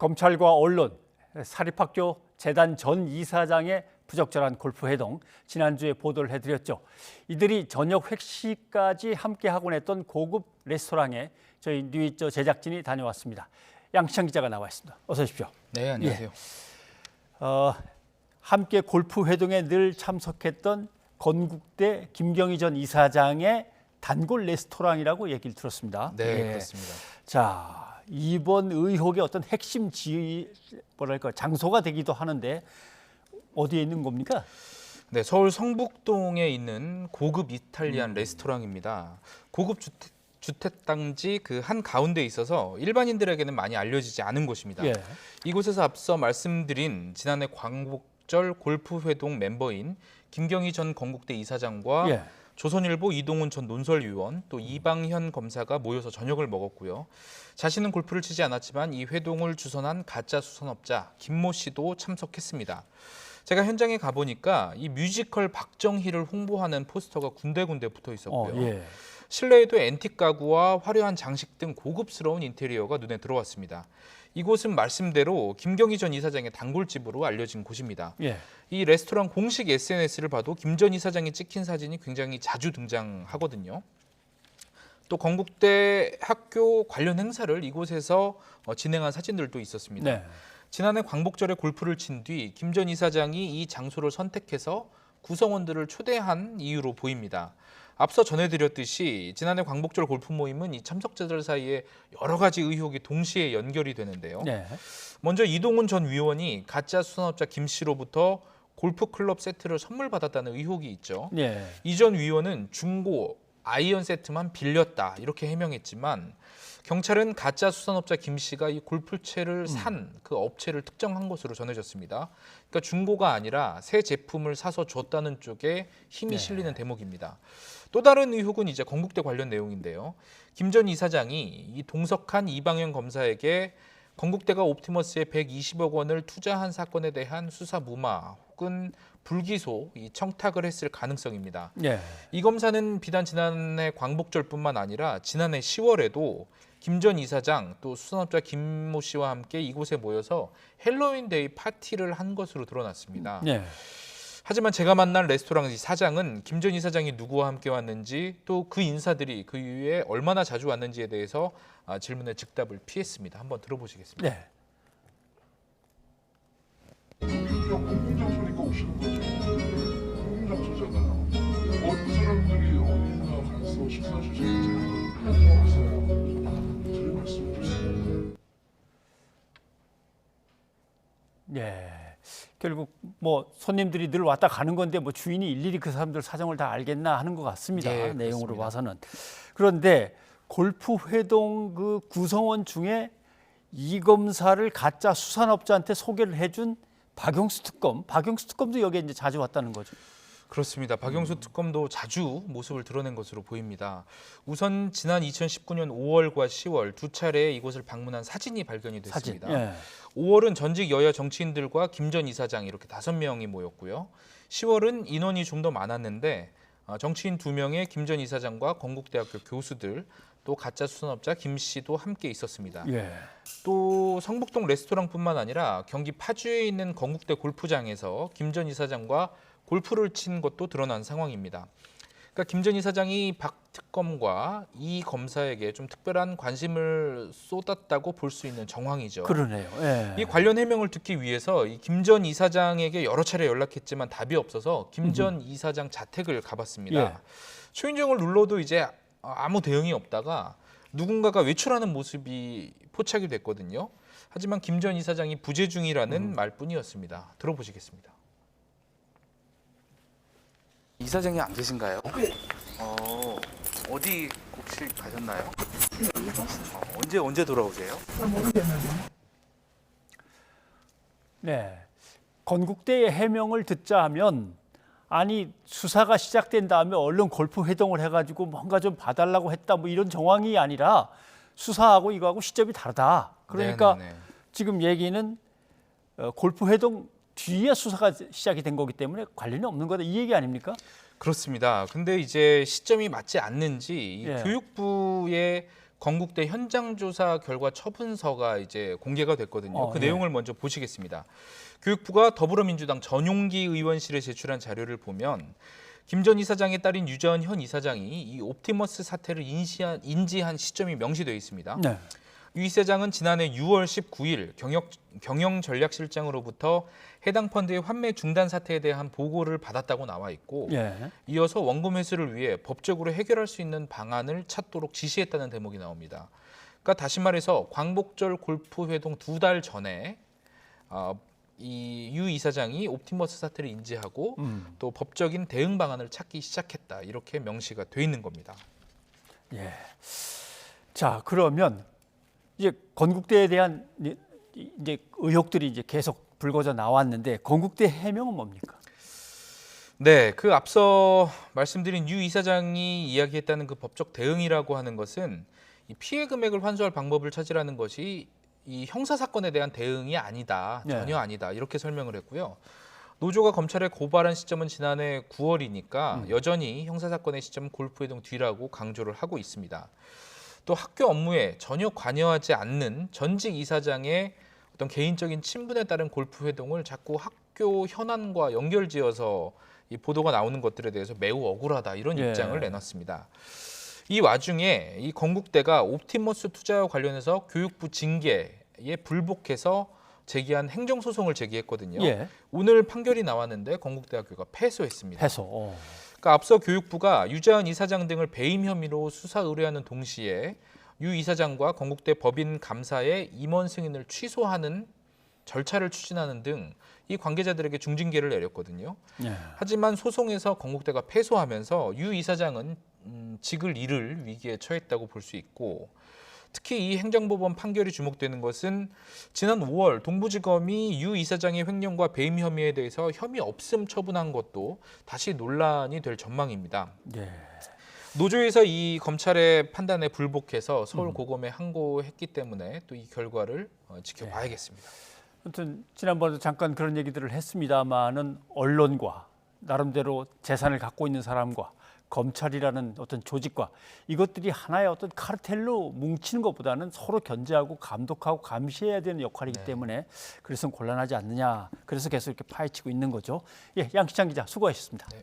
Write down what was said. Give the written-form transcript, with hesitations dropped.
검찰과 언론, 사립학교 재단 전 이사장의 부적절한 골프 회동, 지난주에 보도를 해드렸죠. 이들이 저녁 회식까지 함께 하곤 했던 고급 레스토랑에 저희 뉴이저 제작진이 다녀왔습니다. 양치창 기자가 나와 있습니다. 어서 오십시오. 네, 안녕하세요. 함께 골프 회동에 늘 참석했던 건국대 김경희 전 이사장의 단골 레스토랑이라고 얘기를 들었습니다. 네, 그렇습니다. 자, 이번 의혹의 어떤 핵심 장소가 되기도 하는데 어디에 있는 겁니까? 네, 서울 성북동에 있는 고급 이탈리안 레스토랑입니다. 고급 주택 단지 그 한 가운데 있어서 일반인들에게는 많이 알려지지 않은 곳입니다. 예. 이곳에서 앞서 말씀드린 지난해 광복절 골프 회동 멤버인 김경희 전 건국대 이사장과 예. 조선일보 이동훈 전 논설위원 또 이방현 검사가 모여서 저녁을 먹었고요. 자신은 골프를 치지 않았지만 이 회동을 주선한 가짜 수선업자 김모 씨도 참석했습니다. 제가 현장에 가보니까 이 뮤지컬 박정희를 홍보하는 포스터가 군데군데 붙어 있었고요. 예. 실내에도 앤틱 가구와 화려한 장식 등 고급스러운 인테리어가 눈에 들어왔습니다. 이곳은 말씀대로 김경희 전 이사장의 단골집으로 알려진 곳입니다. 예. 이 레스토랑 공식 SNS를 봐도 김 전 이사장이 찍힌 사진이 굉장히 자주 등장하거든요. 또 건국대 학교 관련 행사를 이곳에서 진행한 사진들도 있었습니다. 네. 지난해 광복절에 골프를 친 뒤 김 전 이사장이 이 장소를 선택해서 구성원들을 초대한 이유로 보입니다. 앞서 전해드렸듯이 지난해 광복절 골프 모임은 이 참석자들 사이에 여러 가지 의혹이 동시에 연결이 되는데요. 네. 먼저 이동훈 전 위원이 가짜 수선업자 김 씨로부터 골프 클럽 세트를 선물 받았다는 의혹이 있죠. 네. 이 전 위원은 중고 아이언 세트만 빌렸다 이렇게 해명했지만 경찰은 가짜 수선업자 김 씨가 이 골프채를 산 그 업체를 특정한 것으로 전해졌습니다. 그러니까 중고가 아니라 새 제품을 사서 줬다는 쪽에 힘이 실리는 대목입니다. 또 다른 의혹은 이제 건국대 관련 내용인데요. 김 전 이사장이 이 동석한 이방현 검사에게 건국대가 옵티머스에 120억 원을 투자한 사건에 대한 수사 무마 혹은 불기소 청탁을 했을 가능성입니다. 네. 이 검사는 비단 지난해 광복절뿐만 아니라 지난해 10월에도 김 전 이사장 또 수선업자 김모 씨와 함께 이곳에 모여서 헬로윈데이 파티를 한 것으로 드러났습니다. 네. 하지만 제가 만난 레스토랑 사장은 김 전 이사장이 누구와 함께 왔는지 또 그 인사들이 그 이후에 얼마나 자주 왔는지에 대해서 질문에 즉답을 피했습니다. 한번 들어보시겠습니다. 네. 공공장소니까 오시는 거죠. 공공장소잖아요. 그 사람들이 어디나 가서 식사 주시는지 할 없어요. 저희 말씀 주세요. 네. 결국 뭐 손님들이 늘 왔다 가는 건데 뭐 주인이 일일이 그 사람들 사정을 다 알겠나 하는 것 같습니다. 예, 내용으로 그렇습니다. 봐서는. 그런데 골프 회동 그 구성원 중에 이 검사를 가짜 수산업자한테 소개를 해준 박영수 특검도 여기에 이제 자주 왔다는 거죠. 그렇습니다. 박영수 특검도 자주 모습을 드러낸 것으로 보입니다. 우선 지난 2019년 5월과 10월 두 차례 이곳을 방문한 사진이 발견이 됐습니다. 사진. 예. 5월은 전직 여야 정치인들과 김 전 이사장 이렇게 5명이 모였고요. 10월은 인원이 좀 더 많았는데 정치인 2명의 김 전 이사장과 건국대학교 교수들 또 가짜 수선업자 김 씨도 함께 있었습니다. 예. 또 성북동 레스토랑뿐만 아니라 경기 파주에 있는 건국대 골프장에서 김 전 이사장과 골프를 친 것도 드러난 상황입니다. 그러니까 김 전 이사장이 박 특검과 이 검사에게 좀 특별한 관심을 쏟았다고 볼 수 있는 정황이죠. 그러네요. 예. 이 관련 해명을 듣기 위해서 김 전 이사장에게 여러 차례 연락했지만 답이 없어서 김 전 이사장 자택을 가봤습니다. 예. 초인종을 눌러도 이제 아무 대응이 없다가 누군가가 외출하는 모습이 포착이 됐거든요. 하지만 김 전 이사장이 부재 중이라는 말뿐이었습니다. 들어보시겠습니다. 이사장이 안 계신가요? 어디 혹시 가셨나요? 언제 돌아오세요? 네. 건국대의 해명을 듣자 하면 아니 수사가 시작된 다음에 얼른 골프 회동을 해가지고 뭔가 좀 봐달라고 했다 뭐 이런 정황이 아니라 수사하고 이거하고 시점이 다르다. 그러니까 네네네. 지금 얘기는 골프 회동 뒤에 수사가 시작이 된 거기 때문에 관련이 없는 거다 이 얘기 아닙니까? 그렇습니다. 근데 이제 시점이 맞지 않는지 이 예. 교육부의 건국대 현장 조사 결과 처분서가 이제 공개가 됐거든요. 그 예. 내용을 먼저 보시겠습니다. 교육부가 더불어민주당 전용기 의원실에 제출한 자료를 보면 김 전 이사장의 딸인 유자은 현 이사장이 이 옵티머스 사태를 인지한 시점이 명시되어 있습니다. 네. 유 이사장은 지난해 6월 19일 경영전략실장으로부터 해당 펀드의 환매 중단 사태에 대한 보고를 받았다고 나와 있고 예. 이어서 원금 회수를 위해 법적으로 해결할 수 있는 방안을 찾도록 지시했다는 대목이 나옵니다. 그러니까 다시 말해서 광복절 골프 회동 2달 전에 이 유 이사장이 옵티머스 사태를 인지하고 또 법적인 대응 방안을 찾기 시작했다. 이렇게 명시가 돼 있는 겁니다. 예. 자, 그러면 이제 건국대에 대한 이제 의혹들이 이제 계속 불거져 나왔는데 건국대 해명은 뭡니까? 네, 그 앞서 말씀드린 유 이사장이 이야기했다는 그 법적 대응이라고 하는 것은 이 피해 금액을 환수할 방법을 찾으라는 것이 이 형사 사건에 대한 대응이 아니다, 전혀 아니다 이렇게 설명을 했고요. 노조가 검찰에 고발한 시점은 지난해 9월이니까 여전히 형사 사건의 시점은 골프회동 뒤라고 강조를 하고 있습니다. 또 학교 업무에 전혀 관여하지 않는 전직 이사장의 어떤 개인적인 친분에 따른 골프 회동을 자꾸 학교 현안과 연결지어서 이 보도가 나오는 것들에 대해서 매우 억울하다 이런 예. 입장을 내놨습니다. 이 와중에 이 건국대가 옵티머스 투자와 관련해서 교육부 징계에 불복해서 제기한 행정소송을 제기했거든요. 예. 오늘 판결이 나왔는데 건국대학교가 패소했습니다. 패소. 그러니까 앞서 교육부가 유자은 이사장 등을 배임 혐의로 수사 의뢰하는 동시에 유 이사장과 건국대 법인 감사의 임원 승인을 취소하는 절차를 추진하는 등 이 관계자들에게 중징계를 내렸거든요. 예. 하지만 소송에서 건국대가 패소하면서 유 이사장은 직을 잃을 위기에 처했다고 볼 수 있고 특히 이 행정법원 판결이 주목되는 것은 지난 5월 동부지검이 유 이사장의 횡령과 배임 혐의에 대해서 혐의 없음 처분한 것도 다시 논란이 될 전망입니다. 예. 노조에서 이 검찰의 판단에 불복해서 서울고검에 항고했기 때문에 또 이 결과를 지켜봐야겠습니다. 아무튼 지난번에도 잠깐 그런 얘기들을 했습니다마는 언론과 나름대로 재산을 갖고 있는 사람과 검찰이라는 어떤 조직과 이것들이 하나의 어떤 카르텔로 뭉치는 것보다는 서로 견제하고 감독하고 감시해야 되는 역할이기 때문에 그래서 곤란하지 않느냐. 그래서 계속 이렇게 파헤치고 있는 거죠. 예, 양기찬 기자 수고하셨습니다. 네.